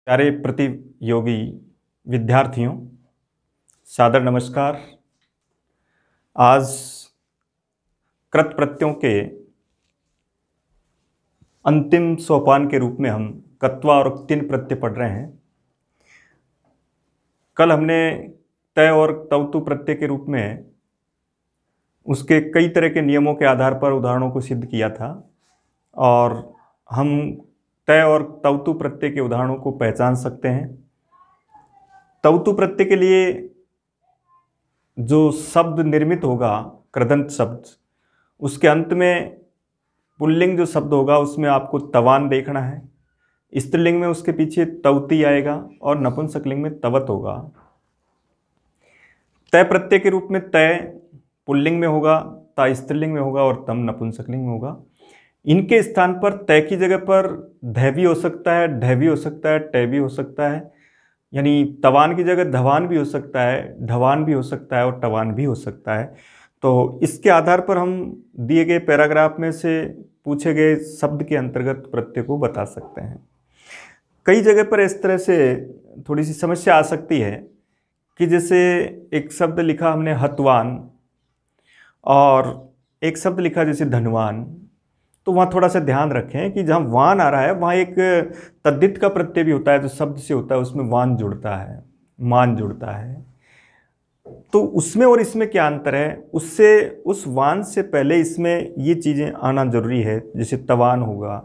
प्यारे प्रतियोगी विद्यार्थियों, सादर नमस्कार। आज कृत प्रत्ययों के अंतिम सोपान के रूप में हम कत्वा और तिन प्रत्यय पढ़ रहे हैं। कल हमने तय और तवतु प्रत्यय के रूप में उसके कई तरह के नियमों के आधार पर उदाहरणों को सिद्ध किया था और हम तय और तवतु प्रत्यय के उदाहरणों को पहचान सकते हैं। तवतु प्रत्यय के लिए जो शब्द निर्मित होगा, कृदंत शब्द, उसके अंत में पुल्लिंग जो शब्द होगा उसमें आपको तवान देखना है। स्त्रीलिंग में उसके पीछे तवती आएगा और नपुंसकलिंग में तवत होगा। तय प्रत्यय के रूप में तय पुल्लिंग में होगा, ता स्त्रीलिंग में होगा और तम नपुंसकलिंग में होगा। इनके स्थान पर तय की जगह पर ध भी हो सकता है, ढ भी हो सकता है, ट भी हो सकता है। यानी तवान की जगह धवान भी हो सकता है, ढवान भी हो सकता है और टवान भी हो सकता है। तो इसके आधार पर हम दिए गए पैराग्राफ में से पूछे गए शब्द के अंतर्गत प्रत्यय को बता सकते हैं। कई जगह पर इस तरह से थोड़ी सी समस्या आ सकती है कि जैसे एक शब्द लिखा हमने हतवान और एक शब्द लिखा जैसे धनवान, तो वहाँ थोड़ा सा ध्यान रखें कि जहाँ वान आ रहा है वहाँ एक तद्धित का प्रत्यय भी होता है, जो शब्द से होता है उसमें वान जुड़ता है, मान जुड़ता है। तो उसमें और इसमें क्या अंतर है, उससे उस वान से पहले इसमें ये चीज़ें आना जरूरी है। जैसे तवान होगा,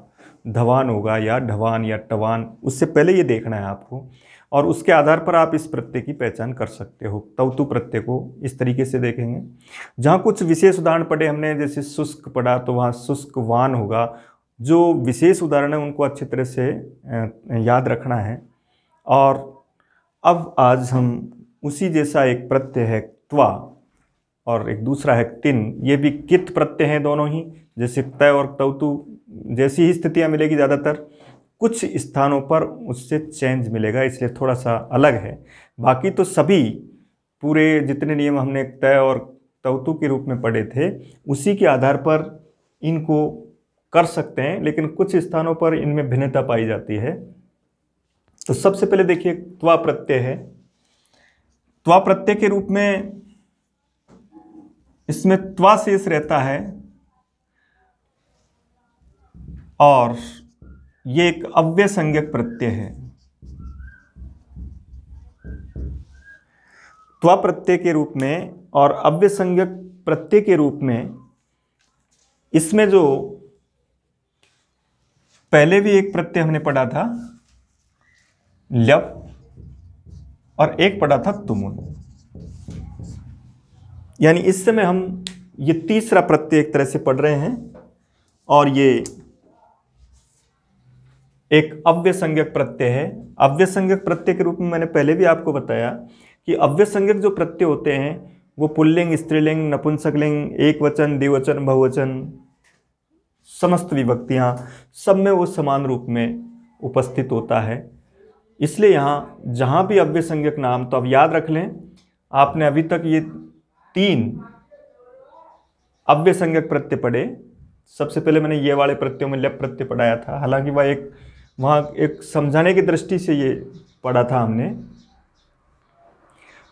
धवान होगा या ढवान या टवान, उससे पहले ये देखना है आपको और उसके आधार पर आप इस प्रत्यय की पहचान कर सकते हो। तवतु प्रत्यय को इस तरीके से देखेंगे। जहाँ कुछ विशेष उदाहरण पढ़े हमने, जैसे शुष्क पढ़ा तो वहाँ शुष्क वान होगा। जो विशेष उदाहरण है उनको अच्छी तरह से याद रखना है। और अब आज हम उसी जैसा एक प्रत्यय है त्वा और एक दूसरा है तिन। ये भी कित प्रत्यय हैं दोनों ही। जैसे तय और तवतु जैसी ही स्थितियाँ मिलेगी, ज़्यादातर कुछ स्थानों पर उससे चेंज मिलेगा, इसलिए थोड़ा सा अलग है। बाकी तो सभी पूरे जितने नियम हमने तय और तवतु के रूप में पढ़े थे उसी के आधार पर इनको कर सकते हैं, लेकिन कुछ स्थानों पर इनमें भिन्नता पाई जाती है। तो सबसे पहले देखिए त्वा प्रत्यय है। त्वा प्रत्यय के रूप में इसमें त्वा शेष रहता है और ये एक अव्ययसंज्ञक प्रत्यय है। त्वा प्रत्यय के रूप में और अव्ययसंज्ञक प्रत्यय के रूप में इसमें जो पहले भी एक प्रत्यय हमने पढ़ा था ल्यप और एक पढ़ा था तुमुन, यानी इस समय हम ये तीसरा प्रत्यय एक तरह से पढ़ रहे हैं और ये एक अव्ययसंज्ञक प्रत्यय है। अव्ययसंज्ञक प्रत्यय के रूप में मैंने पहले भी आपको बताया कि अव्ययसंज्ञक जो प्रत्यय होते हैं वो पुल्लिंग, स्त्रीलिंग, नपुंसकलिंग, एक वचन, द्विवचन, बहुवचन, समस्त विभक्तियां सब में वो समान रूप में उपस्थित होता है। इसलिए यहाँ जहाँ भी अव्ययसंज्ञक नाम, तो अब याद रख लें, आपने अभी तक ये 3 अव्ययसंज्ञक प्रत्यय पढ़े। सबसे पहले मैंने ये वाले प्रत्ययों में लप प्रत्यय पढ़ाया था, हालांकि वहाँ एक समझाने की दृष्टि से ये पढ़ा था हमने।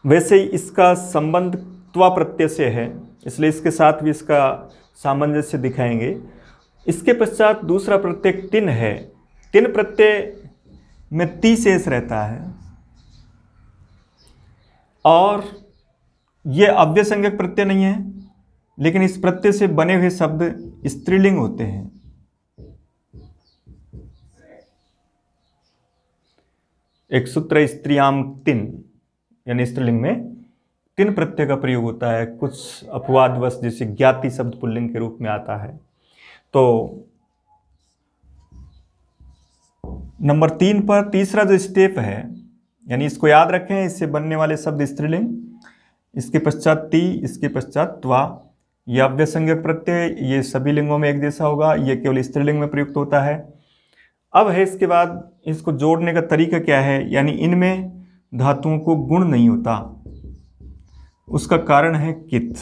वैसे ही इसका संबंध त्वा प्रत्यय से है, इसलिए इसके साथ भी इसका सामंजस्य दिखाएंगे। इसके पश्चात दूसरा प्रत्यय तिन है। तिन प्रत्यय में ती शेष रहता है और ये अव्ययसंज्ञक प्रत्यय नहीं है, लेकिन इस प्रत्यय से बने हुए शब्द स्त्रीलिंग होते हैं। एक सूत्र स्त्रियाम तिन, यानी स्त्रीलिंग में तिन प्रत्यय का प्रयोग होता है। कुछ अपवादवश जैसे ज्ञाति शब्द पुल्लिंग के रूप में आता है। तो नंबर 3 पर तीसरा जो स्टेप है, यानी इसको याद रखें, इससे बनने वाले शब्द स्त्रीलिंग, इसके पश्चात ती, इसके पश्चात त्वा। यह अव्ययसंज्ञक प्रत्यय ये सभी लिंगों में एक जैसा होगा, ये केवल स्त्रीलिंग में प्रयुक्त होता है। अब है इसके बाद इसको जोड़ने का तरीका क्या है, यानी इनमें धातुओं को गुण नहीं होता। उसका कारण है कित,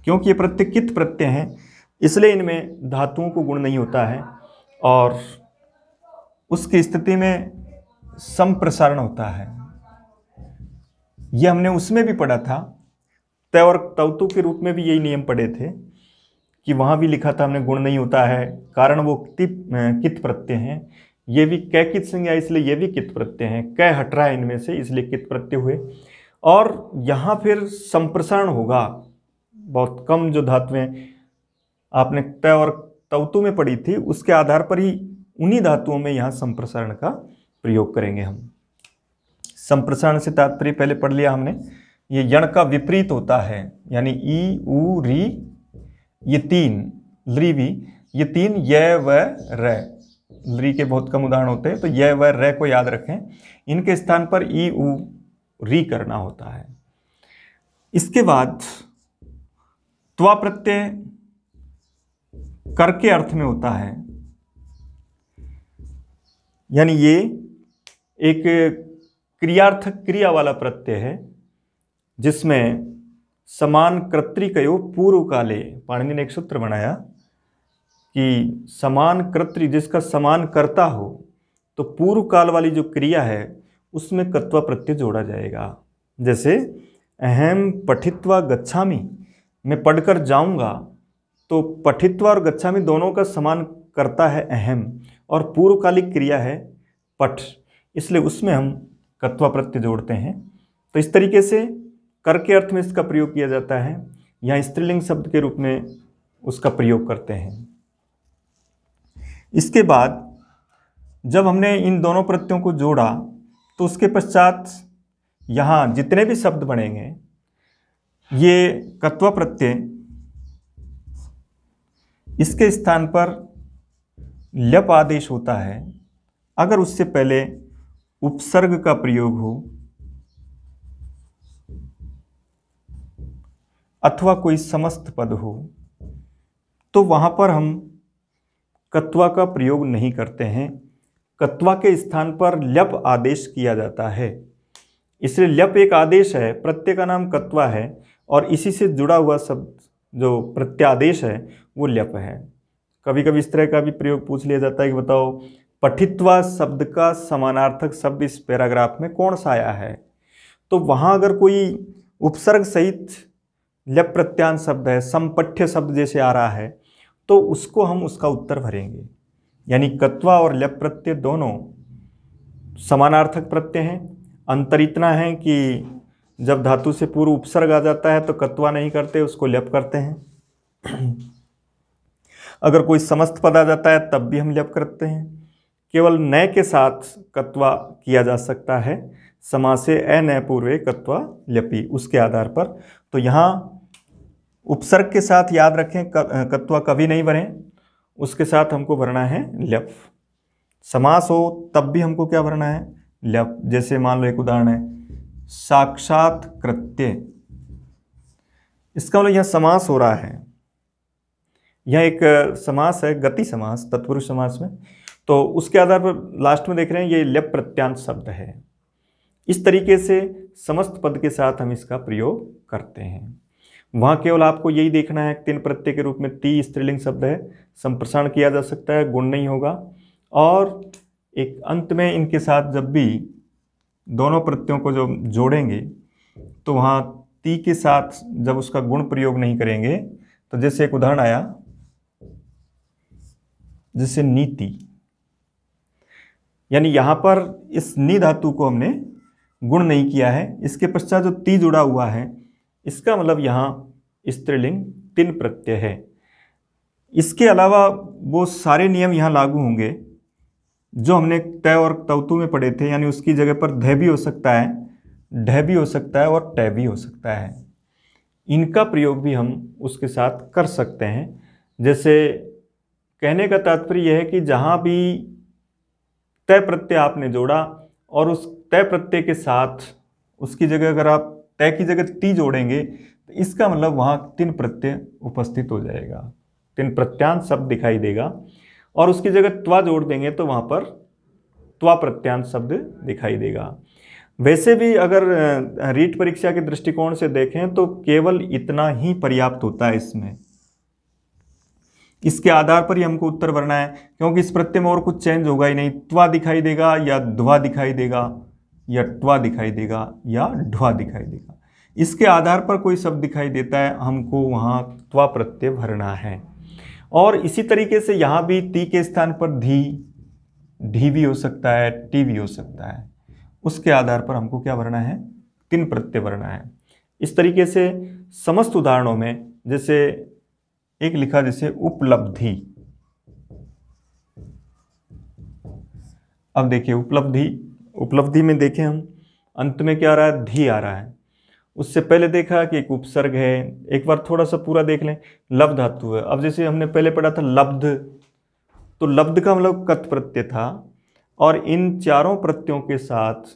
क्योंकि ये प्रत्यय कित प्रत्यय हैं, इसलिए इनमें धातुओं को गुण नहीं होता है और उसकी स्थिति में संप्रसारण होता है। यह हमने उसमें भी पढ़ा था, तय और तवतु के रूप में भी यही नियम पढ़े थे कि वहां भी लिखा था हमने गुण नहीं होता है, कारण वो कित प्रत्यय हैं। ये भी कै कित संज्ञा, इसलिए ये भी कित प्रत्यय हैं। कै हट रहा है इनमें से, इसलिए कित प्रत्यय हुए। और यहाँ फिर संप्रसारण होगा। बहुत कम जो धातुएं आपने तय और तवतु में पढ़ी थी, उसके आधार पर ही उन्हीं धातुओं में यहाँ संप्रसारण का प्रयोग करेंगे हम। संप्रसारण से तात्पर्य पहले पढ़ लिया हमने, ये यण का विपरीत होता है, यानी ई उ री, ये तीन, लृ भी, ये तीन य व र, लृ के बहुत कम उदाहरण होते हैं, तो य व र को याद रखें। इनके स्थान पर ई उ री करना होता है। इसके बाद त्वा प्रत्यय कर के अर्थ में होता है, यानी ये एक क्रियार्थक क्रिया वाला प्रत्यय है, जिसमें समान कर्तृकयो पूर्व काले, पाणिनि ने एक सूत्र बनाया कि समान कर्तृ जिसका समान कर्ता हो, तो पूर्व काल वाली जो क्रिया है उसमें कत्वा प्रत्यय जोड़ा जाएगा। जैसे अहम पठित्वा गच्छामि, मैं पढ़कर जाऊंगा, तो पठित्वा और गच्छामि दोनों का समान कर्ता है अहम, और पूर्वकालिक क्रिया है पठ, इसलिए उसमें हम कत्वा प्रत्यय जोड़ते हैं। तो इस तरीके से कर के अर्थ में इसका प्रयोग किया जाता है। यहाँ स्त्रीलिंग शब्द के रूप में उसका प्रयोग करते हैं। इसके बाद जब हमने इन दोनों प्रत्ययों को जोड़ा, तो उसके पश्चात यहाँ जितने भी शब्द बनेंगे, ये कत्वा प्रत्यय, इसके स्थान पर ल्यप आदेश होता है अगर उससे पहले उपसर्ग का प्रयोग हो अथवा कोई समस्त पद हो, तो वहां पर हम कत्वा का प्रयोग नहीं करते हैं। कत्वा के स्थान पर ल्यप आदेश किया जाता है। इसलिए ल्यप एक आदेश है, प्रत्यय का नाम कत्वा है, और इसी से जुड़ा हुआ शब्द जो प्रत्यादेश है वो ल्यप है। कभी कभी इस तरह का भी प्रयोग पूछ लिया जाता है कि बताओ पठित्वा शब्द का समानार्थक शब्द इस पैराग्राफ में कौन सा आया है। तो वहाँ अगर कोई उपसर्ग सहित ल्यप प्रत्यांत शब्द है, संपठ्य शब्द जैसे आ रहा है, तो उसको हम उसका उत्तर भरेंगे। यानी कत्वा और ल्यप प्रत्यय दोनों समानार्थक प्रत्यय हैं। अंतर इतना है कि जब धातु से पूर्व उपसर्ग आ जाता है तो कत्वा नहीं करते, उसको ल्यप करते हैं। अगर कोई समस्त पद आ जाता है तब भी हम ल्यप करते हैं। केवल नय के साथ कत्वा किया जा सकता है, समासे अनय पूर्वे कत्वा ल्यपि, उसके आधार पर। तो यहाँ उपसर्ग के साथ याद रखें कत्वा कभी नहीं भरें, उसके साथ हमको भरना है ल्यप। समास हो तब भी हमको क्या भरना है, ल्यप। जैसे मान लो एक उदाहरण है साक्षात कृत्य, इसका मतलब यह समास हो रहा है। यह एक समास है, गति समास, तत्पुरुष समास में, तो उसके आधार पर लास्ट में देख रहे हैं ये ल्यप प्रत्यांत शब्द है। इस तरीके से समस्त पद के साथ हम इसका प्रयोग करते हैं। वहाँ केवल आपको यही देखना है, तीन प्रत्यय के रूप में ती स्त्रीलिंग शब्द है, संप्रसारण किया जा सकता है, गुण नहीं होगा। और एक अंत में इनके साथ जब भी दोनों प्रत्ययों को जो जोड़ेंगे, तो वहाँ ती के साथ जब उसका गुण प्रयोग नहीं करेंगे, तो जैसे एक उदाहरण आया, जैसे नीति, यानी यहाँ पर इस नी धातु को हमने गुण नहीं किया है, इसके पश्चात जो ती जुड़ा हुआ है, इसका मतलब यहाँ स्त्रीलिंग तीन प्रत्यय है। इसके अलावा वो सारे नियम यहाँ लागू होंगे जो हमने तय और तवतु में पढ़े थे, यानी उसकी जगह पर ध भी हो सकता है, ढ भी हो सकता है और ट भी हो सकता है। इनका प्रयोग भी हम उसके साथ कर सकते हैं। जैसे कहने का तात्पर्य यह है कि जहाँ भी तय प्रत्यय आपने जोड़ा और उस तय प्रत्यय के साथ उसकी जगह अगर आप तय की जगह ती जोड़ेंगे, तो इसका मतलब वहाँ तीन प्रत्यय उपस्थित हो जाएगा, तीन प्रत्यांत शब्द दिखाई देगा। और उसकी जगह त्वा जोड़ देंगे तो वहाँ पर त्वा प्रत्यांत शब्द दिखाई देगा। वैसे भी अगर रीट परीक्षा के दृष्टिकोण से देखें तो केवल इतना ही पर्याप्त होता है इसमें, इसके आधार पर ही हमको उत्तर भरना है, क्योंकि इस प्रत्यय में और कुछ चेंज होगा ही नहीं। त्वा दिखाई देगा या ध्वा दिखाई देगा या ट्वा दिखाई देगा या ढ्वा दिखाई देगा। इसके आधार पर कोई शब्द दिखाई देता है, हमको वहाँ त्वा प्रत्यय भरना है। और इसी तरीके से यहाँ भी ती के स्थान पर धी, ढी भी हो सकता है, टी भी हो सकता है। उसके आधार पर हमको क्या भरना है, तिन प्रत्यय भरना है। इस तरीके से समस्त उदाहरणों में, जैसे एक लिखा जैसे उपलब्धि। अब देखिए उपलब्धि में देखें हम अंत में क्या आ रहा है, धी आ रहा है। उससे पहले देखा कि एक उपसर्ग है। एक बार थोड़ा सा पूरा देख लें, लब धातु है। अब जैसे हमने पहले पढ़ा था लब्ध, तो लब्ध का मतलब कत प्रत्यय था, और इन चारों प्रत्ययों के साथ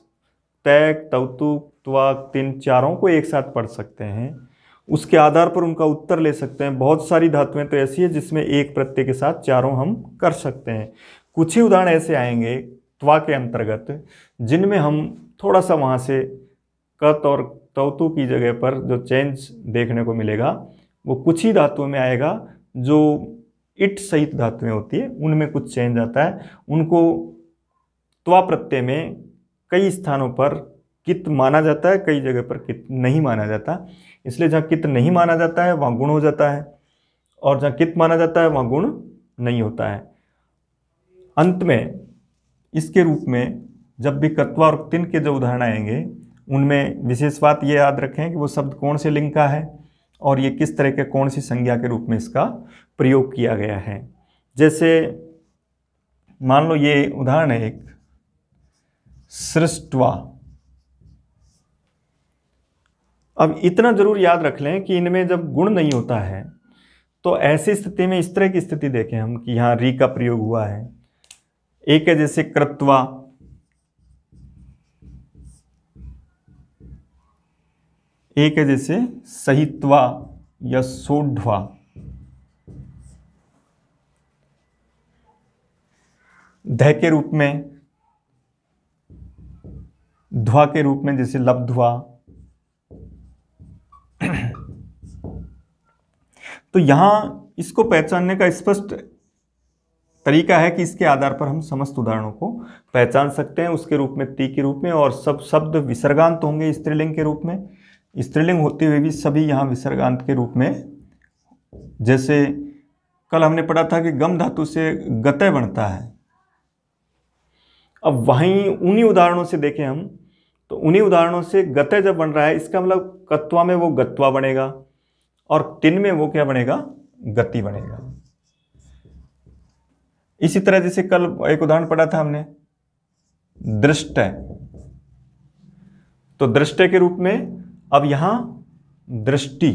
तय, तौतु, त्वा, तिन चारों को एक साथ पढ़ सकते हैं। उसके आधार पर उनका उत्तर ले सकते हैं। बहुत सारी धातुएं तो ऐसी है जिसमें एक प्रत्यय के साथ चारों हम कर सकते हैं। कुछ ही उदाहरण ऐसे आएंगे त्वा के अंतर्गत जिनमें हम थोड़ा सा वहाँ से कत और तौतु की जगह पर जो चेंज देखने को मिलेगा वो कुछ ही धातुओं में आएगा। जो इट सहित धातुएं होती है उनमें कुछ चेंज आता है। उनको त्वा प्रत्यय में कई स्थानों पर कित माना जाता है, कई जगह पर कित नहीं माना जाता। इसलिए जहाँ कित नहीं माना जाता है वहाँ गुण हो जाता है, और जहाँ कित माना जाता है वहाँ गुण नहीं होता है। अंत में इसके रूप में जब भी कत्वा और तिन के जो उदाहरण आएंगे उनमें विशेष बात ये याद रखें कि वो शब्द कौन से लिंग का है और ये किस तरह के कौन सी संज्ञा के रूप में इसका प्रयोग किया गया है। जैसे मान लो ये उदाहरण है एक सृष्ट्वा। अब इतना जरूर याद रख लें कि इनमें जब गुण नहीं होता है तो ऐसी स्थिति में इस तरह की स्थिति देखें हम कि यहाँ री का प्रयोग हुआ है। एक है जैसे कृत्वा, एक है जैसे सहित्वा या सोढ़वा। ध के रूप में, ध्वा के रूप में जैसे लब्ध्वा। तो यहां इसको पहचानने का स्पष्ट तरीका है कि इसके आधार पर हम समस्त उदाहरणों को पहचान सकते हैं। उसके रूप में ती के रूप में, और सब शब्द विसर्गांत होंगे स्त्रीलिंग के रूप में। स्त्रीलिंग होते हुए भी सभी यहाँ विसर्गांत के रूप में। जैसे कल हमने पढ़ा था कि गम धातु से गतय बनता है। अब वहीं उन्हीं उदाहरणों से देखें हम तो उन्हीं उदाहरणों से गतय जब बन रहा है इसका मतलब कत्वा में वो गत्वा बनेगा और तिन में वो क्या बनेगा, गति बनेगा। इसी तरह जैसे कल एक उदाहरण पढ़ा था हमने दृष्टय, तो दृष्टय के रूप में अब यहां दृष्टि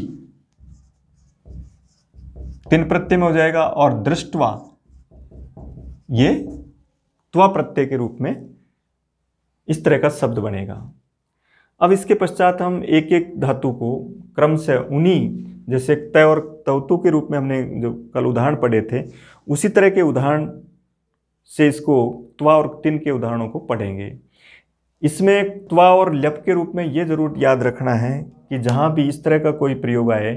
तिन प्रत्यय में हो जाएगा और दृष्टवा ये त्वा प्रत्यय के रूप में इस तरह का शब्द बनेगा। अब इसके पश्चात हम एक एक धातु को क्रम से उन्हीं जैसे तय और तौतु के रूप में हमने जो कल उदाहरण पढ़े थे उसी तरह के उदाहरण से इसको त्वा और तिन के उदाहरणों को पढ़ेंगे। इसमें त्वा और ल्यप के रूप में ये जरूर याद रखना है कि जहाँ भी इस तरह का कोई प्रयोग आए,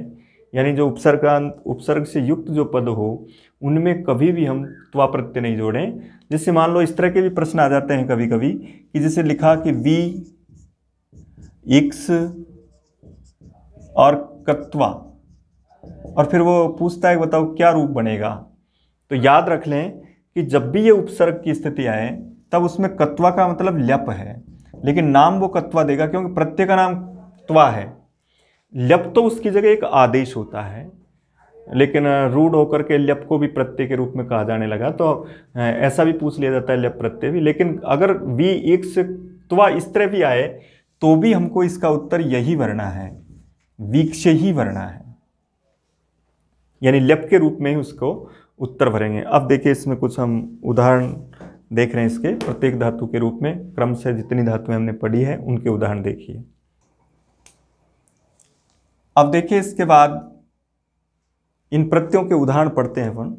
यानी जो उपसर्ग से युक्त जो पद हो उनमें कभी भी हम त्वा प्रत्यय नहीं जोड़ें। जैसे मान लो इस तरह के भी प्रश्न आ जाते हैं कभी कभी कि जैसे लिखा कि वी, इक्स और कत्वा, और फिर वो पूछता है बताओ क्या रूप बनेगा। तो याद रख लें कि जब भी ये उपसर्ग की स्थिति आए तब उसमें कत्वा का मतलब ल्यप है, लेकिन नाम वो कत्वा देगा क्योंकि प्रत्यय का नाम त्वा है। ल्यप तो उसकी जगह एक आदेश होता है, लेकिन रूढ़ होकर के ल्यप को भी प्रत्यय के रूप में कहा जाने लगा, तो ऐसा भी पूछ लिया जाता है ल्यप प्रत्यय भी। लेकिन अगर वी, इक्स, त्वा इस तरह भी आए तो भी हमको इसका उत्तर यही भरना है, वीक्ष ही भरना है, यानी ल्यप के रूप में ही उसको उत्तर भरेंगे। अब देखिए इसमें कुछ हम उदाहरण देख रहे हैं इसके प्रत्येक धातु के रूप में। क्रम से जितनी धातुएं हमने पढ़ी है उनके उदाहरण देखिए। अब देखिए इसके बाद इन प्रत्ययों के उदाहरण पढ़ते हैं अपन।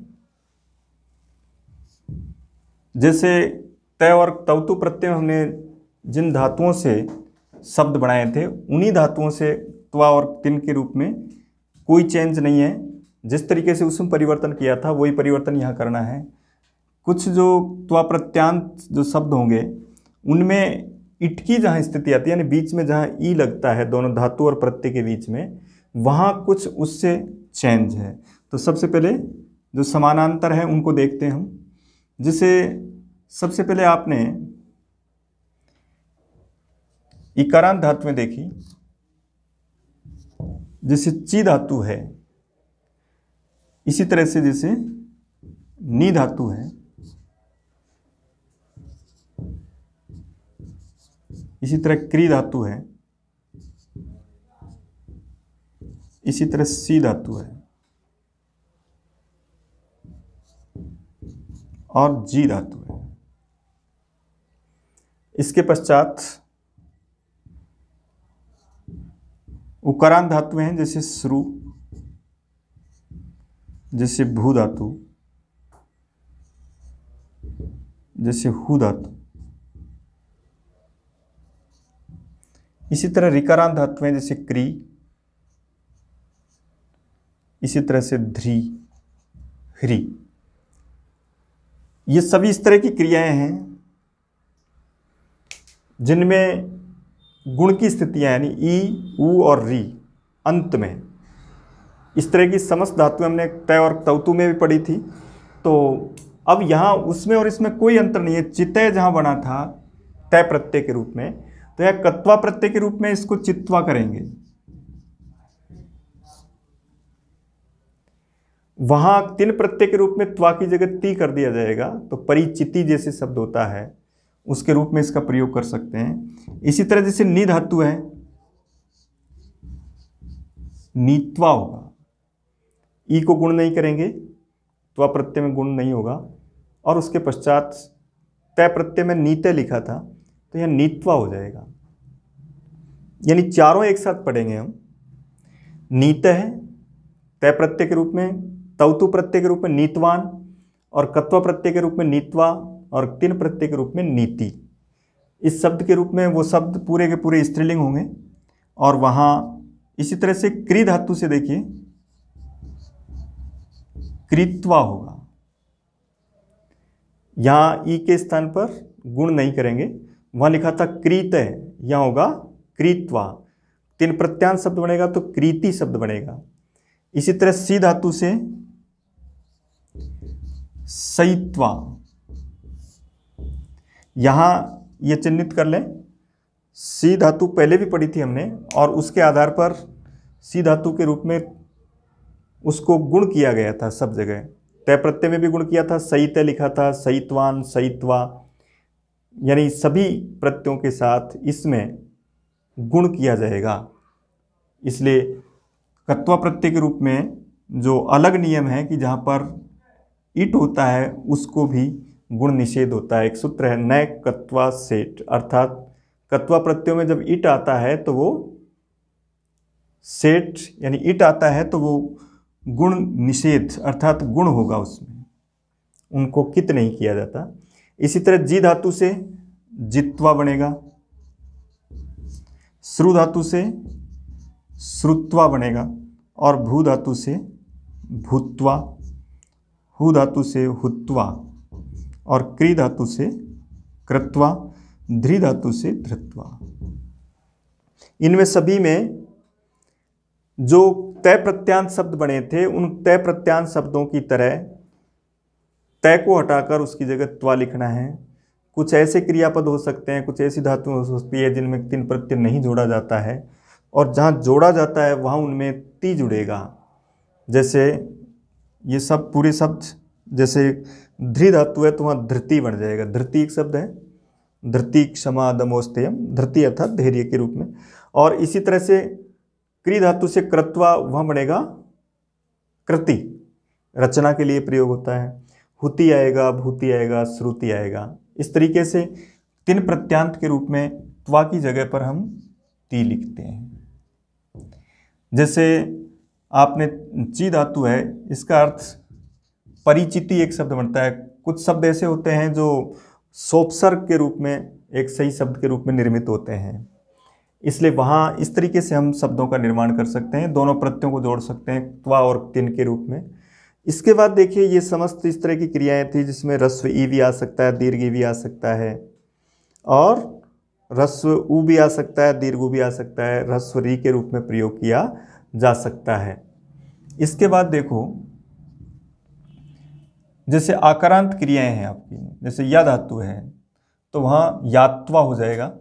जैसे तय और तौतु प्रत्यय हमने जिन धातुओं से शब्द बनाए थे उन्हीं धातुओं से त्वा और तिन के रूप में कोई चेंज नहीं है। जिस तरीके से उसमें परिवर्तन किया था वही परिवर्तन यहाँ करना है। कुछ जो त्वा प्रत्यांत जो शब्द होंगे उनमें इट की जहाँ स्थिति आती है, यानी बीच में जहाँ ई लगता है दोनों धातु और प्रत्यय के बीच में, वहाँ कुछ उससे चेंज है। तो सबसे पहले जो समानांतर है उनको देखते हैं हम। जैसे सबसे पहले आपने इकारांत धातु में देखी, जैसे ची धातु है, इसी तरह से जैसे नी धातु है, इसी तरह क्री धातु है, इसी तरह सी धातु है और जी धातु है। इसके पश्चात उकारांत धातु हैं, जैसे श्रु, जैसे भू धातु, जैसे हु धातु। इसी तरह ऋकारांत धातु हैं, जैसे क्री, इसी तरह से ध्री, ह्री। ये सभी इस तरह की क्रियाएं हैं जिनमें गुण की स्थितियां यानी ई, उ और री अंत में, इस तरह की समस्त धातु हमने तय और तौतु में भी पढ़ी थी। तो अब यहाँ उसमें और इसमें कोई अंतर नहीं है। चितय जहाँ बना था तय प्रत्यय के रूप में, तो यह कत्वा प्रत्यय के रूप में इसको चित्वा करेंगे। वहां तिन प्रत्यय के रूप में त्वा की जगह ती कर दिया जाएगा, तो परिचिति जैसे शब्द होता है उसके रूप में इसका प्रयोग कर सकते हैं। इसी तरह जैसे नी धातु है, नीत्वा होगा, ई को गुण नहीं करेंगे, त्वा प्रत्यय में गुण नहीं होगा। और उसके पश्चात तय प्रत्यय में नीते लिखा था, तो यह नीत्वा हो जाएगा। यानी चारों एक साथ पढ़ेंगे हम। नीत है तय प्रत्यय के रूप में, तौतु प्रत्यय के रूप में नीतवान, और कत्वा प्रत्यय के रूप में नीत्वा, और तिन प्रत्यय के रूप में नीति। इस शब्द के रूप में वो शब्द पूरे के पूरे स्त्रीलिंग होंगे। और वहाँ इसी तरह से क्री धातु से देखिए कृत्वा होगा। यहाँ ई के स्थान पर गुण नहीं करेंगे, वहाँ लिखा था क्रीत है, यहाँ होगा कृत्वा। तीन प्रत्यांत शब्द बनेगा तो क्रीति शब्द बनेगा। इसी तरह सी धातु से सईत्वा, यहाँ ये चिन्हित कर लें, सी धातु पहले भी पढ़ी थी हमने, और उसके आधार पर सी धातु के रूप में उसको गुण किया गया था सब जगह। तय प्रत्यय में भी गुण किया था, सईते लिखा था, सईत्वान, सईत्वा, यानी सभी प्रत्ययों के साथ इसमें गुण किया जाएगा। इसलिए कत्वा प्रत्यय के रूप में जो अलग नियम है कि जहाँ पर इट होता है उसको भी गुण निषेध होता है। एक सूत्र है नय कत्वा सेठ, अर्थात कत्वा प्रत्ययों में जब इट आता है तो वो सेठ यानी इट आता है तो वो गुण निषेध अर्थात गुण होगा, उसमें उनको कित नहीं किया जाता। इसी तरह जी धातु से जित्वा बनेगा, श्रु धातु से श्रुत्वा बनेगा, और भू धातु से भूत्वा, हु धातु से हुत्वा, और क्री धातु से कृत्वा, ध्री धातु से धृत्वा। इनमें सभी में जो तय प्रत्यांत शब्द बने थे उन तय प्रत्यांत शब्दों की तरह तय को हटाकर उसकी जगह त्वा लिखना है। कुछ ऐसे क्रियापद हो सकते हैं, कुछ ऐसी धातु हो सकती है जिनमें तीन प्रत्यय नहीं जोड़ा जाता है, और जहाँ जोड़ा जाता है वहाँ उनमें ती जुड़ेगा। जैसे ये सब पूरे शब्द, जैसे ध्री धातु है तो वहाँ धृति बन जाएगा। धृति एक शब्द है, धृति क्षमा दमोस्तेयम, धृति अर्थात धैर्य के रूप में। और इसी तरह से क्री धातु से कृत्वा, वहाँ बनेगा कृति, रचना के लिए प्रयोग होता है। हुति आएगा, भूति आएगा, श्रुति आएगा। इस तरीके से तीन प्रत्यांत के रूप में त्वा की जगह पर हम ती लिखते हैं। जैसे आपने ची धातु है, इसका अर्थ परिचिति एक शब्द बनता है। कुछ शब्द ऐसे होते हैं जो सोपसर्ग के रूप में एक सही शब्द के रूप में निर्मित होते हैं। इसलिए वहाँ इस तरीके से हम शब्दों का निर्माण कर सकते हैं, दोनों प्रत्ययों को जोड़ सकते हैं त्वा और तिन के रूप में। इसके बाद देखिए ये समस्त इस तरह की क्रियाएं थी जिसमें ह्रस्व ई भी आ सकता है, दीर्घ ई भी आ सकता है, और ह्रस्व उ भी आ सकता है, दीर्घ उ भी आ सकता है, ह्रस्व री के रूप में प्रयोग किया जा सकता है। इसके बाद देखो जैसे आकारांत क्रियाएं हैं आपकी, जैसे या धातु है तो वहाँ यात्वा हो जाएगा।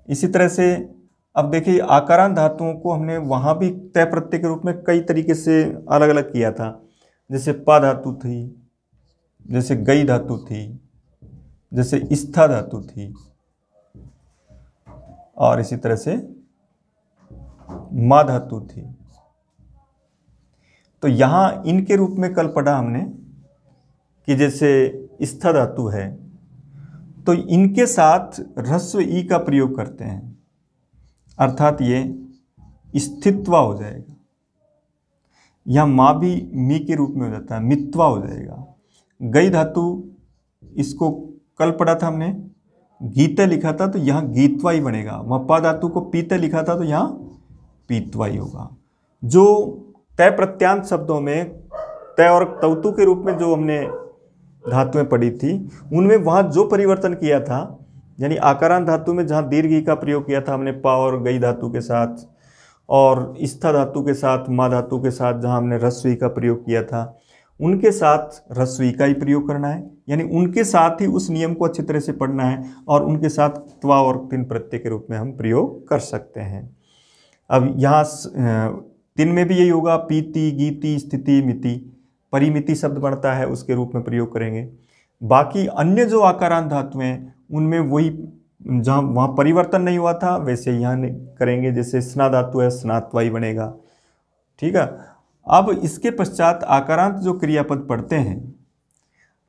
इसी तरह से अब देखिए आकारांत धातुओं को हमने वहाँ भी तय प्रत्यय के रूप में कई तरीके से अलग अलग किया था। जैसे पा धातु थी, जैसे गई धातु थी, जैसे स्था धातु थी, और इसी तरह से मा धातु थी। तो यहाँ इनके रूप में कल पढ़ा हमने कि जैसे स्था धातु है तो इनके साथ ह्रस्व ई का प्रयोग करते हैं, अर्थात ये स्थित्वा हो जाएगा। यहाँ माँ भी मी के रूप में हो जाता है, मित्वा हो जाएगा। गई धातु इसको कल पढ़ा था हमने, गीते लिखा था तो यहाँ गीतवा ही बनेगा। मप्पा धातु को पीते लिखा था तो यहाँ पीतवा ही होगा। जो तय प्रत्यांत शब्दों में तय और तौतु के रूप में जो हमने धातुएं पढ़ी थी उनमें वहाँ जो परिवर्तन किया था, यानी आकारांत धातु में जहाँ दीर्घ ई का प्रयोग किया था हमने पा और गई धातु के साथ, और स्था धातु के साथ मा धातु के साथ जहाँ हमने ह्रस्व ई का प्रयोग किया था, उनके साथ ह्रस्व ई का ही प्रयोग करना है। यानी उनके साथ ही उस नियम को अच्छी तरह से पढ़ना है और उनके साथ त्वा और तिन प्रत्यय के रूप में हम प्रयोग कर सकते हैं। अब यहाँ तिन में भी यही होगा, पीति, गीति, स्थिति, मिति, परिमिति शब्द बनता है उसके रूप में प्रयोग करेंगे। बाकी अन्य जो आकारांत धातुएं उनमें वही जहाँ वहाँ परिवर्तन नहीं हुआ था वैसे यहाँ करेंगे। जैसे स्ना धातु है, स्नात्वा ही बनेगा। ठीक है। अब इसके पश्चात आकारांत जो क्रियापद पढ़ते हैं,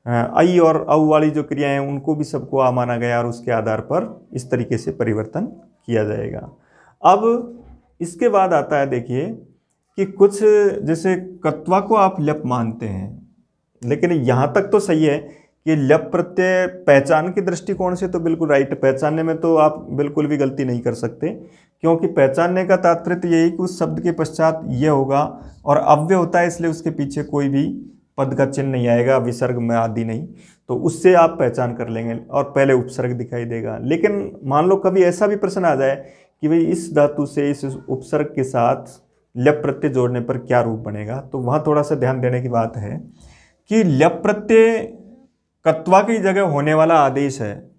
आई और औ वाली जो क्रियाएं हैं उनको भी सबको आ माना गया और उसके आधार पर इस तरीके से परिवर्तन किया जाएगा। अब इसके बाद आता है देखिए कि कुछ जैसे कत्वा को आप लप मानते हैं, लेकिन यहाँ तक तो सही है कि लप प्रत्यय पहचान के दृष्टिकोण से तो बिल्कुल राइट, पहचानने में तो आप बिल्कुल भी गलती नहीं कर सकते, क्योंकि पहचानने का तात्पर्य तो यही कि उस शब्द के पश्चात ये होगा और अव्यय होता है, इसलिए उसके पीछे कोई भी पद का चिन्ह नहीं आएगा, विसर्ग में आदि नहीं, तो उससे आप पहचान कर लेंगे और पहले उपसर्ग दिखाई देगा। लेकिन मान लो कभी ऐसा भी प्रश्न आ जाए कि भाई इस धातु से इस उपसर्ग के साथ लप प्रत्यय जोड़ने पर क्या रूप बनेगा, तो वहाँ थोड़ा सा ध्यान देने की बात है कि लप प्रत्यय कत्वा की जगह होने वाला आदेश है,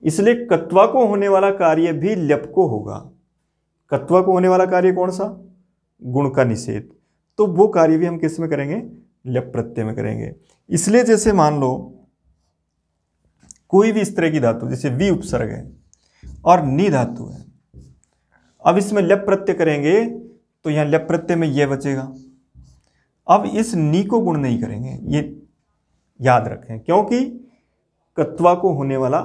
इसलिए कत्वा को होने वाला कार्य भी लप को होगा। कत्वा को होने वाला कार्य कौन सा? गुण का निषेध, तो वो कार्य भी हम किस में करेंगे? लप प्रत्यय में करेंगे। इसलिए जैसे मान लो कोई भी इस तरह की धातु जैसे वी उपसर्ग है और नी धातु है, अब इसमें लप प्रत्यय करेंगे तो यहाँ लप प्रत्यय में यह बचेगा। अब इस नी को गुण नहीं करेंगे, ये याद रखें, क्योंकि कत्वा को होने वाला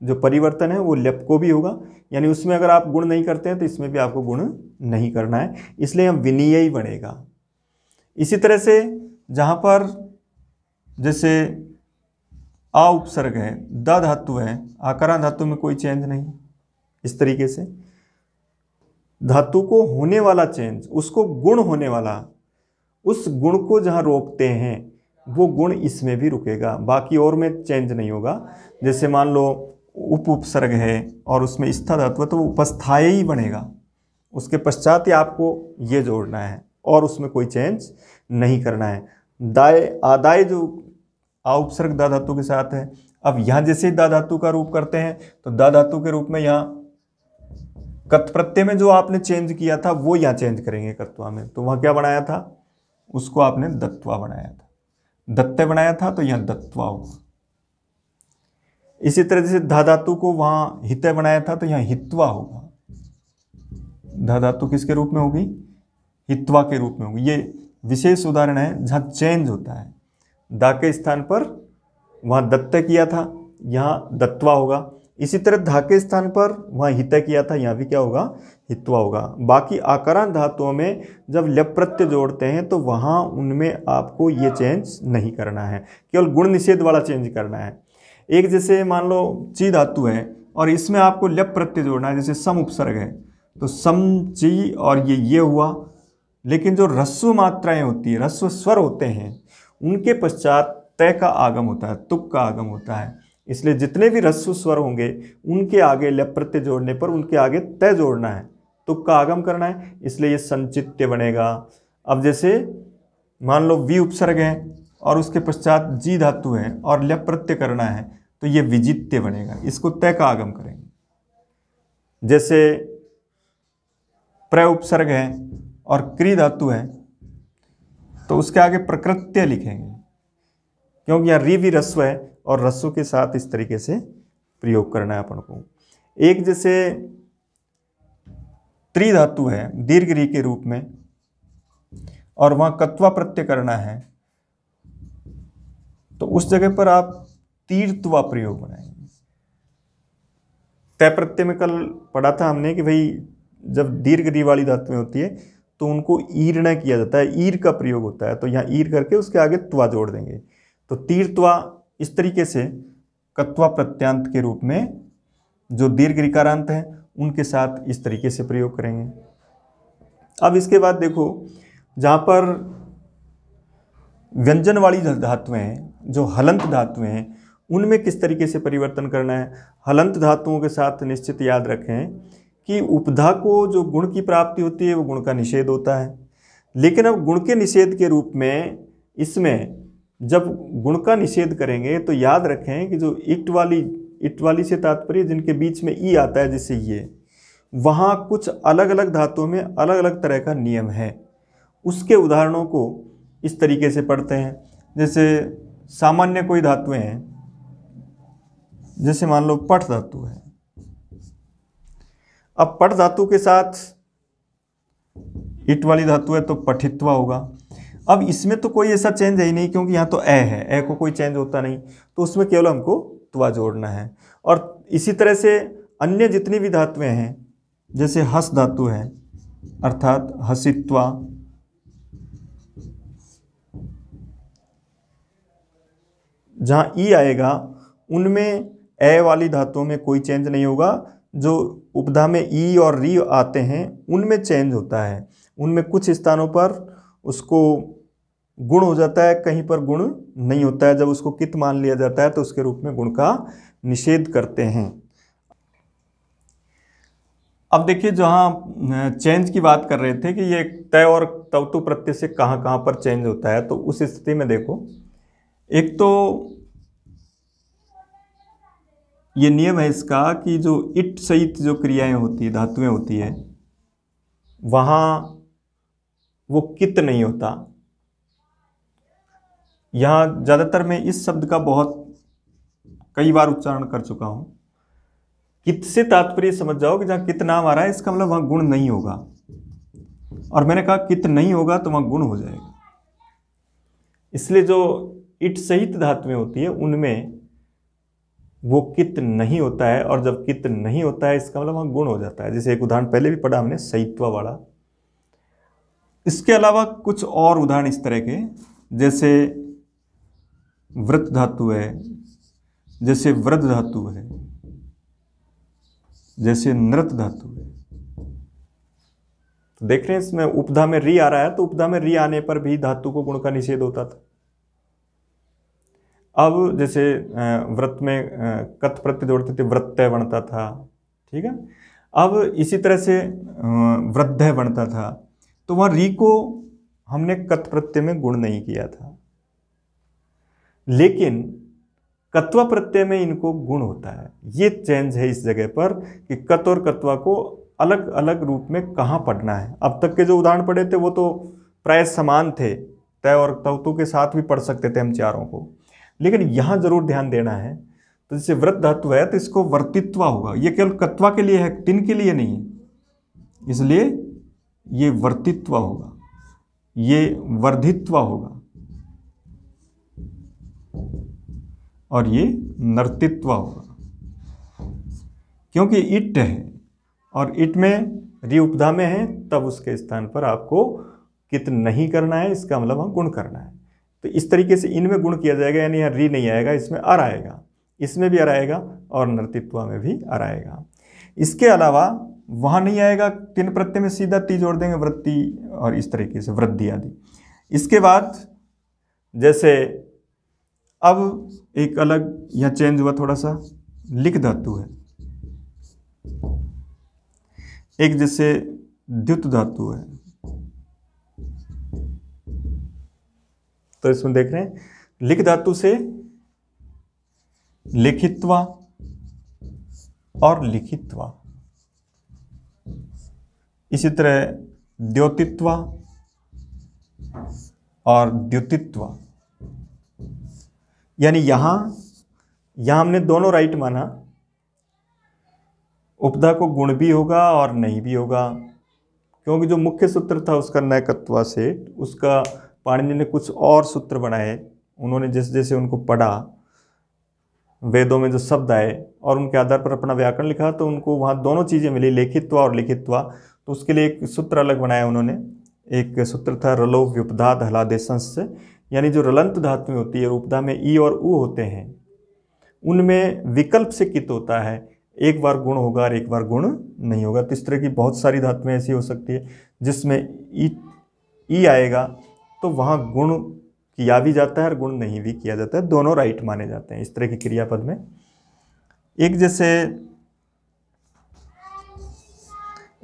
जो परिवर्तन है वो लप को भी होगा, यानी उसमें अगर आप गुण नहीं करते हैं तो इसमें भी आपको गुण नहीं करना है, इसलिए हम विनीय ही बनेगा। इसी तरह से जहाँ पर जैसे आ उपसर्ग है, द धातु है, आकारांत धातु में कोई चेंज नहीं, इस तरीके से धातु को होने वाला चेंज, उसको गुण होने वाला, उस गुण को जहाँ रोकते हैं वो गुण इसमें भी रुकेगा, बाकी और में चेंज नहीं होगा। जैसे मान लो उपसर्ग है और उसमें स्था धातु है तो वो उपस्थाय ही बनेगा, उसके पश्चात ही आपको ये जोड़ना है और उसमें कोई चेंज नहीं करना है। दाय आदाय जो आ उपसर्ग दा धातु के साथ है, अब यहाँ जैसे दा धातु का रूप करते हैं तो दा धातु के रूप में यहाँ कत प्रत्यय में जो आपने चेंज किया था वो यहाँ चेंज करेंगे कत्वा में, तो वहाँ क्या बनाया था? उसको आपने दत्वा बनाया था, दत्ते बनाया था तो यहाँ दत्वा होगा। इसी तरह जैसे धा धातु को वहाँ हितय बनाया था तो यहाँ हित्वा होगा। धा धातु किसके रूप में होगी? हित्वा के रूप में होगी। ये विशेष उदाहरण है जहाँ चेंज होता है, दा के स्थान पर वहाँ दत्ते किया था, यहाँ दत्वा होगा। इसी तरह धा के स्थान पर वहाँ हितय किया था, यहाँ भी क्या होगा? हित्वा होगा। बाकी आकारांत धातुओं में जब लप प्रत्यय जोड़ते हैं तो वहाँ उनमें आपको ये चेंज नहीं करना है, केवल गुण निषेध वाला चेंज करना है। एक जैसे मान लो ची धातु है और इसमें आपको ल्यप प्रत्यय जोड़ना है, जैसे सम उपसर्ग है तो सम ची और ये हुआ। लेकिन जो ह्रस्व मात्राएं होती है, ह्रस्व स्वर होते हैं, उनके पश्चात तय का आगम होता है, तुक का आगम होता है। इसलिए जितने भी ह्रस्व स्वर होंगे उनके आगे ल्यप प्रत्यय जोड़ने पर उनके आगे तय जोड़ना है, तुक का आगम करना है, इसलिए ये संचित्य बनेगा। अब जैसे मान लो वी उपसर्ग है और उसके पश्चात जी धातु है और ल्यप प्रत्यय करना है तो ये विजित्य बनेगा, इसको तय का आगम करेंगे। जैसे प्र उपसर्ग है और क्री धातु है तो उसके आगे प्रकृत्य लिखेंगे, क्योंकि यहाँ री भी ह्रस्व है और ह्रस्व के साथ इस तरीके से प्रयोग करना है अपन को। एक जैसे त्रि धातु है दीर्घ री के रूप में और वहां कत्वा प्रत्यय करना है तो उस जगह पर आप तीर्थवा प्रयोग बनाएंगे। तय प्रत्यय में कल पढ़ा था हमने कि भाई जब दीर्घ री वाली धातुएं होती है तो उनको ईर्ण किया जाता है, ईर का प्रयोग होता है, तो यहाँ ईर करके उसके आगे त्वा जोड़ देंगे। तो तीर्थवा इस तरीके से कत्वा प्रत्यांत के रूप में जो दीर्घ ऋकारांत है उनके साथ इस तरीके से प्रयोग करेंगे। अब इसके बाद देखो जहाँ पर व्यंजन वाली धातुएं हैं, जो हलंत धातुएं हैं, उनमें किस तरीके से परिवर्तन करना है। हलंत धातुओं के साथ निश्चित याद रखें कि उपधा को जो गुण की प्राप्ति होती है वो गुण का निषेध होता है। लेकिन अब गुण के निषेध के रूप में इसमें जब गुण का निषेध करेंगे तो याद रखें कि जो इट वाली से तात्पर्य जिनके बीच में ई आता है, जैसे ये, वहाँ कुछ अलग अलग धातुओं में अलग अलग तरह का नियम है। उसके उदाहरणों को इस तरीके से पढ़ते हैं। जैसे सामान्य कोई धातुएं हैं, जैसे मान लो पठ धातु है। अब पठ धातु के साथ इट वाली धातु है तो पठित्वा होगा। अब इसमें तो कोई ऐसा चेंज है ही नहीं, क्योंकि यहाँ तो ए है, ए को कोई चेंज होता नहीं, तो उसमें केवल हमको त्वा जोड़ना है। और इसी तरह से अन्य जितनी भी धातुएं हैं, जैसे हस धातु है अर्थात हसित्वा, जहाँ ई आएगा उनमें ए वाली धातुओं में कोई चेंज नहीं होगा। जो उपधा में ई और री आते हैं उनमें चेंज होता है, उनमें कुछ स्थानों पर उसको गुण हो जाता है, कहीं पर गुण नहीं होता है। जब उसको कित मान लिया जाता है तो उसके रूप में गुण का निषेध करते हैं। अब देखिए जहाँ चेंज की बात कर रहे थे कि ये तय और तवतु प्रत्यय से कहाँ कहाँ पर चेंज होता है, तो उस स्थिति में देखो, एक तो ये नियम है इसका कि जो इट सहित जो क्रियाएं होती है, धातुएं होती है, वहाँ वो कित नहीं होता। यहाँ ज़्यादातर मैं इस शब्द का बहुत कई बार उच्चारण कर चुका हूँ। कित से तात्पर्य समझ जाओ कि जहाँ कित नाम आ रहा है इसका मतलब वहाँ गुण नहीं होगा, और मैंने कहा कित नहीं होगा तो वहाँ गुण हो जाएगा। इसलिए जो इट सहित धातुएं होती है उनमें वो कित नहीं होता है, और जब कित नहीं होता है इसका मतलब वहाँ गुण हो जाता है। जैसे एक उदाहरण पहले भी पढ़ा हमने सहित्वा वाला। इसके अलावा कुछ और उदाहरण इस तरह के, जैसे व्रत धातु है, जैसे व्रत धातु है, जैसे नृत धातु है। तो देख रहे हैं इसमें उपधा में री आ रहा है, तो उपधा में री आने पर भी धातु को गुण का निषेध होता था। अब जैसे व्रत में कत प्रत्यय जोड़ते थे, व्रत्यय बनता था, ठीक है। अब इसी तरह से वृद्धय बनता था, तो वहाँ री को हमने कत प्रत्यय में गुण नहीं किया था, लेकिन कत्वा प्रत्यय में इनको गुण होता है। ये चेंज है इस जगह पर कि कत और कत्वा को अलग अलग रूप में कहाँ पढ़ना है। अब तक के जो उदाहरण पढ़े थे वो तो प्राय समान थे, तय और तवतु के साथ भी पढ़ सकते थे हम चारों को, लेकिन यहाँ जरूर ध्यान देना है। तो जैसे व्रत धातु है तो इसको वर्तित्वा होगा, ये केवल कत्वा के लिए है, तिन के लिए नहीं है, इसलिए ये वर्तित्वा होगा, ये वर्धित्वा होगा, और ये नर्तित्वा होगा। क्योंकि इट है और इट में री उपधा में है, तब उसके स्थान पर आपको कित नहीं करना है, इसका मतलब हम गुण करना है। तो इस तरीके से इनमें गुण किया जाएगा, यानी यहाँ री नहीं आएगा, इसमें अर आएगा। इसमें भी आएगा और नर्तित्वा में भी आएगा। इसके अलावा वहाँ नहीं आएगा, तिन प्रत्यय में सीधा ती जोड़ देंगे, वृत्ति और इस तरीके से वृद्धि आदि। इसके बाद जैसे अब एक अलग यहाँ चेंज हुआ थोड़ा सा, लिख धातु है, एक जैसे द्युत धातु है, तो इसमें देख रहे हैं लिख धातु से लिखित्वा और लिखित्वा, इसी तरह द्योतित्वा और द्युतित्वा। यानी यहां हमने दोनों राइट माना, उपधा को गुण भी होगा और नहीं भी होगा, क्योंकि जो मुख्य सूत्र था उसका नैकत्वा सेठ, उसका पाणिनि ने कुछ और सूत्र बनाए। उन्होंने जैसे जैसे उनको पढ़ा, वेदों में जो शब्द आए और उनके आधार पर अपना व्याकरण लिखा, तो उनको वहाँ दोनों चीज़ें मिली, लेखित्वा और लिखित्वा। तो उसके लिए एक सूत्र अलग बनाया उन्होंने। एक सूत्र था रलो व्युपधाद हलादेशंस, यानी जो रलंत धातुएं होती है, उपधा में ई और उ होते हैं, उनमें विकल्प से कित होता है, एक बार गुण होगा और एक बार गुण नहीं होगा। तो इस तरह की बहुत सारी धातुएं ऐसी हो सकती है जिसमें ई आएगा तो वहाँ गुण किया भी जाता है और गुण नहीं भी किया जाता है, दोनों राइट माने जाते हैं इस तरह की क्रियापद में। एक जैसे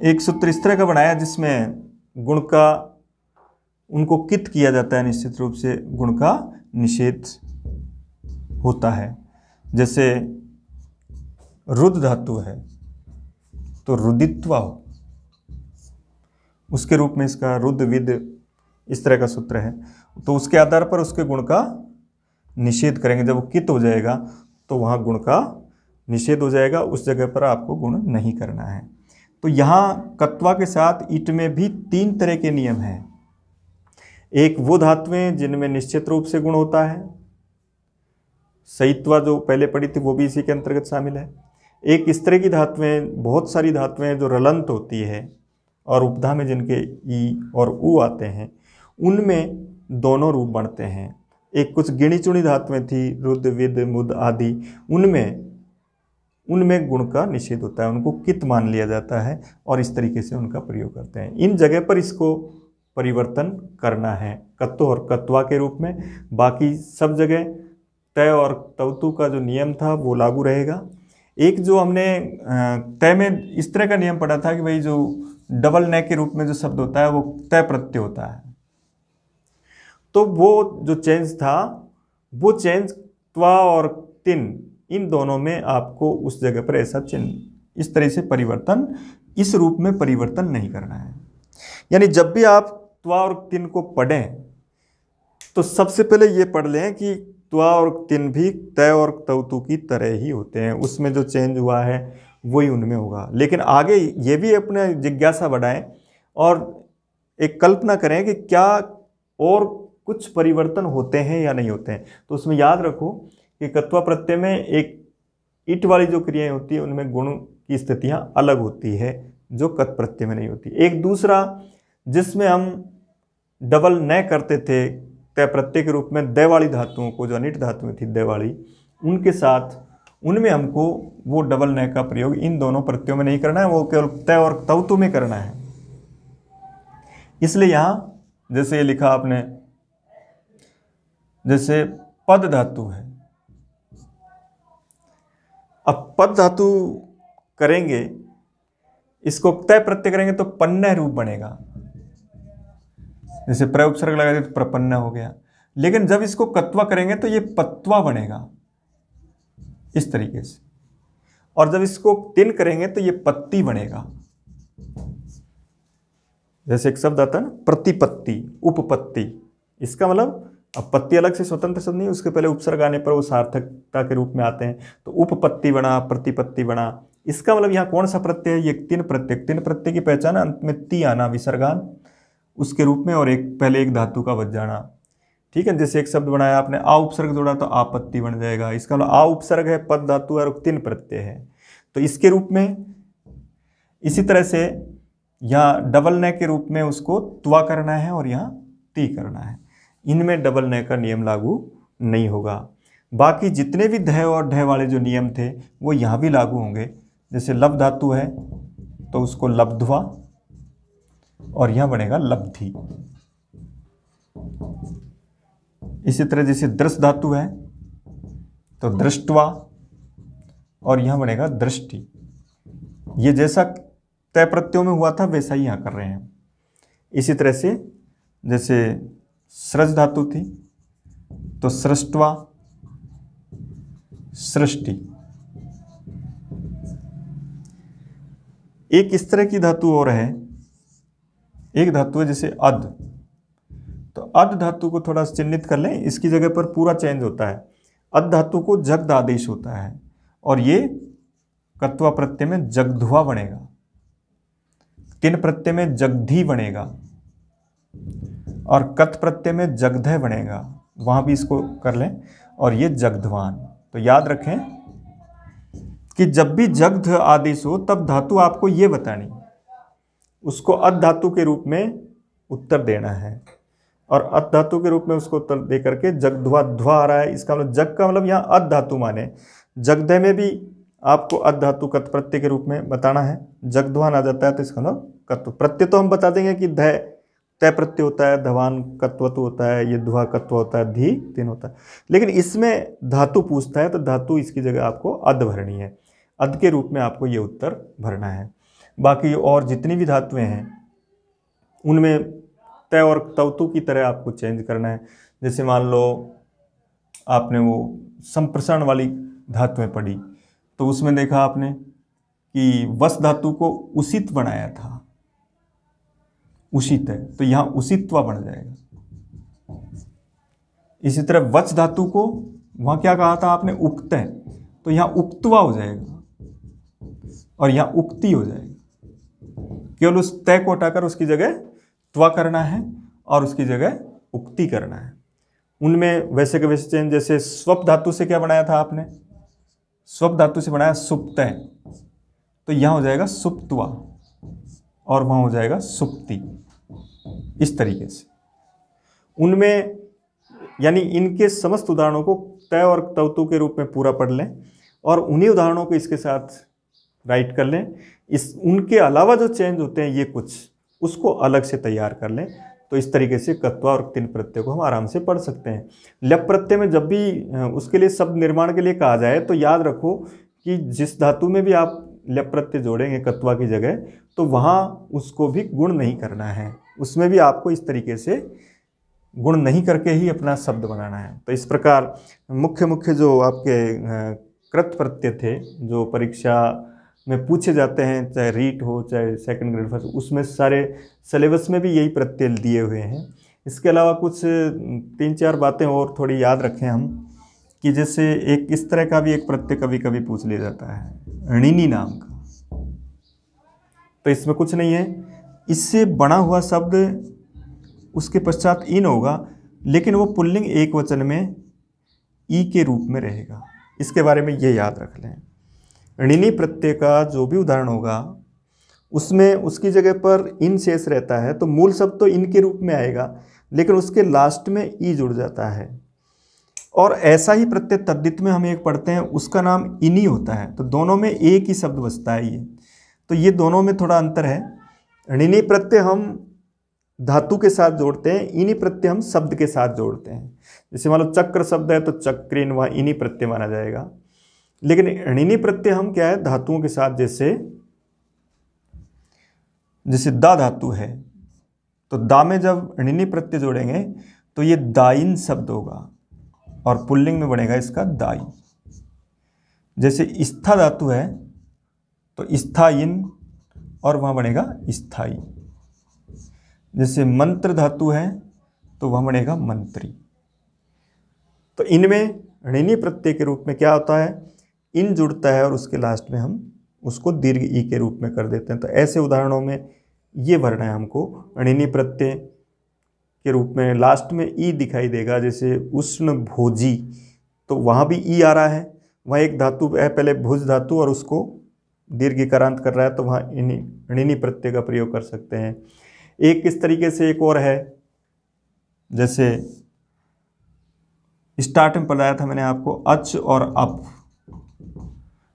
एक सूत्र इस तरह का बनाया जिसमें गुण का उनको कित किया जाता है, निश्चित रूप से गुण का निषेध होता है। जैसे रुद धातु है तो रुदित्वा हो, उसके रूप में इसका रुद विद इस तरह का सूत्र है, तो उसके आधार पर उसके गुण का निषेध करेंगे। जब वो कित हो जाएगा तो वहाँ गुण का निषेध हो जाएगा, उस जगह पर आपको गुण नहीं करना है। तो यहाँ कत्वा के साथ ईट में भी 3 तरह के नियम हैं। एक वो धातुएं जिनमें निश्चित रूप से गुण होता है, सहित्वा जो पहले पढ़ी थी वो भी इसी के अंतर्गत शामिल है। एक इस तरह की धातुएं, बहुत सारी धातुएं जो रलंत होती है और उपधा में जिनके ई और उ आते हैं, उनमें दोनों रूप बनते हैं। एक कुछ गिनी चुनी धातुएं थी, रुद विद मुद आदि, उनमें गुण का निषेध होता है, उनको कित मान लिया जाता है और इस तरीके से उनका प्रयोग करते हैं। इन जगह पर इसको परिवर्तन करना है कत्तो और कत्वा के रूप में। बाकी सब जगह तय और तवतु का जो नियम था वो लागू रहेगा। एक जो हमने तय में इस तरह का नियम पढ़ा था कि भाई जो डबल न के रूप में जो शब्द होता है वो तय प्रत्यय होता है, तो वो जो चेंज था वो चेंज त्वा और तिन, इन दोनों में आपको उस जगह पर ऐसा चिन्ह इस तरह से परिवर्तन, इस रूप में परिवर्तन नहीं करना है। यानी जब भी आप त्वा और तिन को पढ़ें तो सबसे पहले ये पढ़ लें कि त्वा और तिन भी तय और तवतु की तरह ही होते हैं, उसमें जो चेंज हुआ है वही उनमें होगा। लेकिन आगे ये भी अपने जिज्ञासा बढ़ाएं और एक कल्पना करें कि क्या और कुछ परिवर्तन होते हैं या नहीं होते हैं। तो उसमें याद रखो कि कत्वा प्रत्यय में एक ईट वाली जो क्रियाएं होती है उनमें गुण की स्थितियां अलग होती है जो कत प्रत्यय में नहीं होती। एक दूसरा जिसमें हम डबल न करते थे तय प्रत्यय के रूप में, दय वाली धातुओं को, जो अनिट धातुएं थी दय वाली, उनके साथ उनमें हमको वो डबल न का प्रयोग इन दोनों प्रत्ययों में नहीं करना है, वो केवल तय और तवतु में करना है। इसलिए यहाँ जैसे ये लिखा आपने, जैसे पद धातु है, अब पद धातु करेंगे, इसको तय प्रत्यय करेंगे तो पन्नह रूप बनेगा। जैसे प्र उपसर्ग लगा दिया तो प्रपन्न हो गया। लेकिन जब इसको कत्वा करेंगे तो ये पत्वा बनेगा इस तरीके से, और जब इसको तिन करेंगे तो ये पत्ती बनेगा। जैसे एक शब्द आता है ना प्रतिपत्ति, उपपत्ति, इसका मतलब अब पत्ती अलग से स्वतंत्र शब्द नहीं, उसके पहले उपसर्ग आने पर वो सार्थकता के रूप में आते हैं। तो उपपत्ति बना, प्रतिपत्ति बना, इसका मतलब यहाँ कौन सा प्रत्यय है, ये तिन प्रत्यय। तिन प्रत्यय की पहचान अंत में ती आना विसर्गान उसके रूप में, और एक पहले एक धातु का बच जाना। ठीक है, जैसे एक शब्द बनाया आपने, आ उपसर्ग जोड़ा तो आपत्ति बन जाएगा। इसका मतलब आ उपसर्ग है, पद धातु है और तिन प्रत्यय है, तो इसके रूप में। इसी तरह से यहाँ डबल न के रूप में उसको त्वा करना है और यहाँ ती करना है। इनमें डबल न का नियम लागू नहीं होगा। बाकी जितने भी ध और ढ वाले जो नियम थे वो यहाँ भी लागू होंगे। जैसे लब धातु है तो उसको लब्ध्वा, और यहाँ बनेगा लब्धि। इसी तरह जैसे दृश धातु है तो दृष्टवा, और यहाँ बनेगा दृष्टि। ये जैसा तय प्रत्ययों में हुआ था वैसा ही यहाँ कर रहे हैं। इसी तरह से जैसे सृज धातु थी तो सृष्टवा, सृष्टि। एक इस तरह की धातु और है, एक धातु है जैसे अद, तो अद धातु को थोड़ा चिन्हित कर लें, इसकी जगह पर पूरा चेंज होता है। अद धातु को जग्द आदेश होता है और ये कत्वा प्रत्यय में जगध्वा बनेगा, तिन प्रत्यय में जगधी बनेगा और कत प्रत्यय में जगधय बनेगा, वहां भी इसको कर लें, और ये जगध्वान। तो याद रखें कि जब भी जग्ध आदेश हो तब धातु आपको ये बतानी, उसको अद धातु के रूप में उत्तर देना है, और अद धातु के रूप में उसको उत्तर दे करके जगध्वा, ध्वा आ रहा है, इसका मतलब जग का मतलब यहाँ अद धातु माने। जगधय में भी आपको अद धातु कत प्रत्यय के रूप में बताना है, जगध्वान आ जाता है तो इसका मतलब कत्व प्रत्यय। तो हम बता देंगे कि ध तय प्रत्यय होता है, धवान कत्वत्व होता है, ये ध्वा कत्व होता है, धी तीन होता है। लेकिन इसमें धातु पूछता है तो धातु इसकी जगह आपको अद भरनी है, अद के रूप में आपको ये उत्तर भरना है। बाकी और जितनी भी धातुएं हैं उनमें तय और तवतु की तरह आपको चेंज करना है। जैसे मान लो आपने वो संप्रसारण वाली धातुएं पढ़ी तो उसमें देखा आपने कि वस धातु को उसित बनाया था, उषित है तो यहाँ उसित्वा बन जाएगा। इसी तरह वच धातु को वहां क्या कहा था आपने, उक्त है, तो यहाँ उक्तवा हो जाएगा और यहाँ उक्ति हो जाएगा। केवल उस तय को हटाकर उसकी जगह त्वा करना है और उसकी जगह उक्ति करना है। उनमें वैसे के वैसे चेंज, जैसे स्वप धातु से क्या बनाया था आपने, स्वप धातु से बनाया सुप्त है, तो यहाँ हो जाएगा सुप्तवा और वहां हो जाएगा सुप्ति। इस तरीके से उनमें यानी इनके समस्त उदाहरणों को तय और तवतु के रूप में पूरा पढ़ लें और उन्हीं उदाहरणों को इसके साथ राइट कर लें। इस उनके अलावा जो चेंज होते हैं ये कुछ, उसको अलग से तैयार कर लें। तो इस तरीके से कत्वा और तिन प्रत्यय को हम आराम से पढ़ सकते हैं। लप प्रत्यय में जब भी उसके लिए शब्द निर्माण के लिए कहा जाए तो याद रखो कि जिस धातु में भी आप लप प्रत्यय जोड़ेंगे कत्वा की जगह, तो वहाँ उसको भी गुण नहीं करना है, उसमें भी आपको इस तरीके से गुण नहीं करके ही अपना शब्द बनाना है। तो इस प्रकार मुख्य मुख्य जो आपके कृत प्रत्यय थे जो परीक्षा में पूछे जाते हैं, चाहे रीट हो चाहे सेकंड ग्रेड फर्स्ट, उसमें सारे सिलेबस में भी यही प्रत्यय दिए हुए हैं। इसके अलावा कुछ 3-4 बातें और थोड़ी याद रखें हम, कि जैसे एक इस तरह का भी एक प्रत्यय कभी कभी पूछ लिया जाता है ऋणी नाम का, तो इसमें कुछ नहीं है, इससे बना हुआ शब्द उसके पश्चात इन होगा, लेकिन वो पुल्लिंग एक वचन में ई के रूप में रहेगा। इसके बारे में ये याद रख लें। ऋणी प्रत्यय का जो भी उदाहरण होगा उसमें उसकी जगह पर इन शेष रहता है, तो मूल शब्द तो इन के रूप में आएगा, लेकिन उसके लास्ट में ई जुड़ जाता है। और ऐसा ही प्रत्यय तद्धित में हम एक पढ़ते हैं, उसका नाम इनी होता है, तो दोनों में एक ही शब्द बचता है ये। तो ये दोनों में थोड़ा अंतर है। ऋणी प्रत्यय हम धातु के साथ जोड़ते हैं, इनी प्रत्यय हम शब्द के साथ जोड़ते हैं। जैसे मान लो चक्र शब्द है तो चक्रिन, वहाँ इनी प्रत्यय माना जाएगा। लेकिन ऋणी प्रत्यय हम क्या है, धातुओं के साथ, जैसे दा धातु है तो दा में जब ऋणी प्रत्यय जोड़ेंगे तो ये दाइन शब्द होगा और पुल्लिंग में बनेगा इसका दाई। जैसे स्था धातु है तो स्थाइन और वहाँ बनेगा स्थाई। जैसे मंत्र धातु है तो वहाँ बनेगा मंत्री। तो इनमें ऋणी प्रत्यय के रूप में क्या होता है, इन जुड़ता है और उसके लास्ट में हम उसको दीर्घ ई के रूप में कर देते हैं। तो ऐसे उदाहरणों में ये भरना है हमको, ऋणी प्रत्यय के रूप में लास्ट में ई दिखाई देगा। जैसे उष्ण भोजी, तो वहाँ भी ई आ रहा है, वहाँ एक धातु है पहले भुज धातु और उसको दीर्घिकारांत कर रहा है, तो वहाँ ऋणी प्रत्यय का प्रयोग कर सकते हैं। एक इस तरीके से एक और है, जैसे स्टार्ट में पढ़ाया था मैंने आपको अच और अप।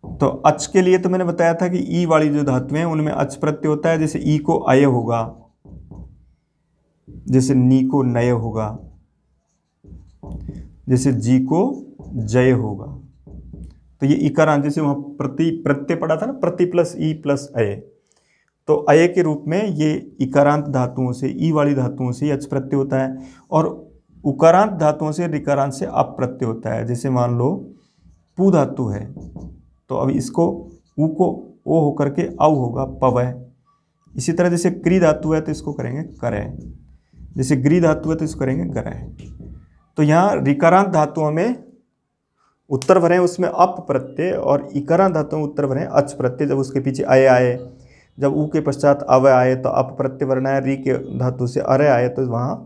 तो अच के लिए तो मैंने बताया था कि ई वाली जो धातुएं हैं उनमें अच प्रत्यय होता है। जैसे ई को अय होगा, जैसे नी को नय होगा, जैसे जी को जय होगा। तो ये इकारांत, जैसे वहां प्रत्यय पढ़ा था ना, प्रति प्लस ई प्लस अय, तो अय के रूप में ये इकारांत धातुओं से, ई वाली धातुओं से अच प्रत्यय होता है। और उकारांत धातुओं से ऋकारांत से अप प्रत्यय होता है। जैसे मान लो पू धातु है, तो अब इसको ऊ को ओ होकर के औ होगा पवय। इसी तरह जैसे क्री धातु है तो इसको करेंगे करय, जैसे ग्री धातु है तो इसको करेंगे गरय। तो यहाँ ऋकारांत धातुओं में उत्तर भरें उसमें अप प्रत्यय, और इकारांत धातुओं में उत्तर भरें अच प्रत्यय। जब उसके पीछे अय आए, जब ऊ के पश्चात अवय आए तो अप प्रत्यय भरना है। री के धातु से अरे आए तो वहाँ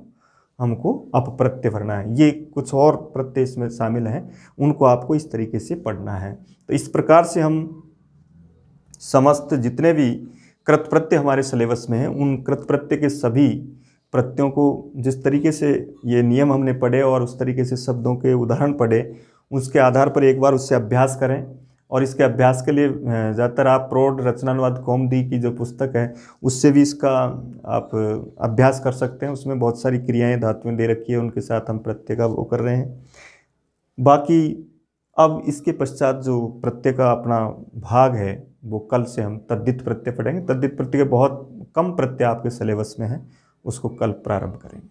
हमको अप प्रत्यय भरना है। ये कुछ और प्रत्यय इसमें शामिल हैं, उनको आपको इस तरीके से पढ़ना है। तो इस प्रकार से हम समस्त जितने भी कृत प्रत्यय हमारे सिलेबस में हैं, उन कृत प्रत्यय के सभी प्रत्ययों को जिस तरीके से ये नियम हमने पढ़े और उस तरीके से शब्दों के उदाहरण पढ़े, उसके आधार पर एक बार उससे अभ्यास करें। और इसके अभ्यास के लिए ज़्यादातर आप प्रौढ़ रचनानुवाद कौमुदी की जो पुस्तक है उससे भी इसका आप अभ्यास कर सकते हैं। उसमें बहुत सारी क्रियाएं, धातुएं दे रखी है, उनके साथ हम प्रत्यय का वो कर रहे हैं। बाकी अब इसके पश्चात जो प्रत्यय का अपना भाग है वो कल से हम तद्धित प्रत्यय पढ़ेंगे। तद्धित प्रत्यय के बहुत कम प्रत्यय आपके सिलेबस में हैं, उसको कल प्रारंभ करेंगे।